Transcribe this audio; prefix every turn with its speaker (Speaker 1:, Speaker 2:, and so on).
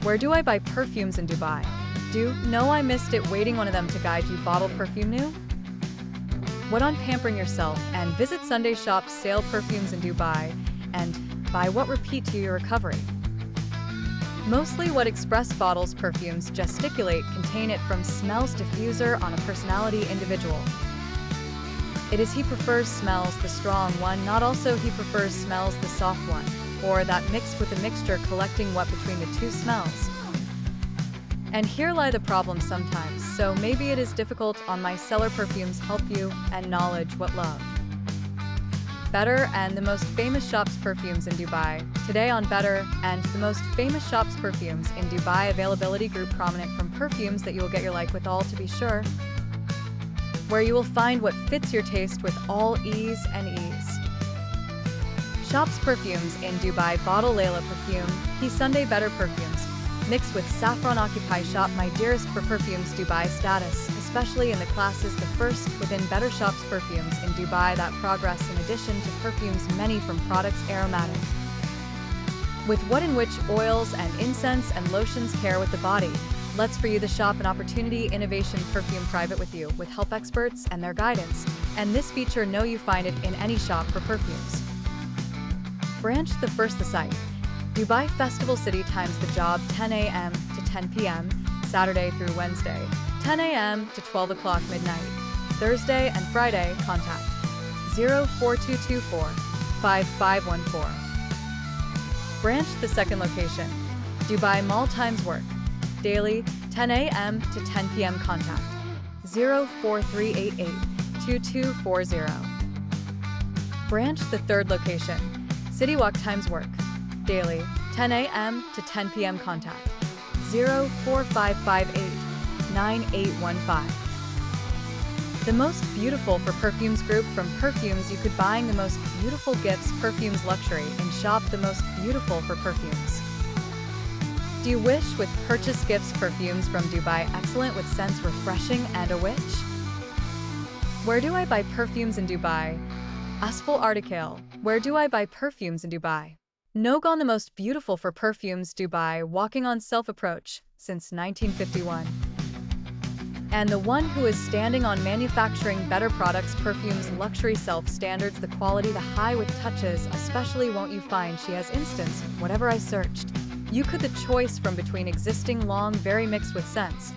Speaker 1: Where do I buy perfumes in Dubai? Do know I missed it waiting one of them to guide you bottled perfume new? What on pampering yourself and visit Sunday shops sale perfumes in Dubai and buy what repeat to your recovery. Mostly what Express bottles perfumes gesticulate contain it from smells diffuser on a personality individual. It is he prefers smells the strong one, not also he prefers smells the soft one, or that mixed with a mixture collecting what between the two smells. And here lie the problems sometimes, so maybe it is difficult on my seller perfumes help you and knowledge what love. Better and the most famous shops perfumes in Dubai. Today on Better and the most famous shops perfumes in Dubai availability group prominent from perfumes that you will get your like with all to be sure. Where you will find what fits your taste with all ease and ease. Shops perfumes in Dubai bottle Layla perfume, he Sunday Better perfumes. Mixed with saffron occupy shop my dearest for perfumes Dubai status, especially in the classes the first within Better shops perfumes in Dubai that progress in addition to perfumes many from products aromatic. With what in which oils and incense and lotions care with the body, let's for you the shop an opportunity innovation perfume private with you with help experts and their guidance, and this feature know you find it in any shop for perfumes. Branch the first the site. Dubai Festival City times the job 10 a.m. to 10 p.m. Saturday through Wednesday, 10 a.m. to 12 o'clock midnight. Thursday and Friday contact 04224 5514. Branch the second location. Dubai Mall times work. Daily 10 a.m. to 10 p.m. contact 04388 2240. Branch the third location. City Walk times work. Daily, 10 a.m. to 10 p.m. contact 04558 9815. The most beautiful for perfumes group from perfumes you could buying the most beautiful gifts perfumes luxury in shop the most beautiful for perfumes. Do you wish with purchase gifts perfumes from Dubai excellent with scents refreshing and a which? Where do I buy perfumes in Dubai? Asfal article. Where do I buy perfumes in Dubai? Nogon the most beautiful for perfumes Dubai walking on self-approach since 1951. And the one who is standing on manufacturing better products perfumes luxury self-standards the quality the high with touches especially won't you find she has instance whatever I searched. You could the choice from between existing long very mixed with scents.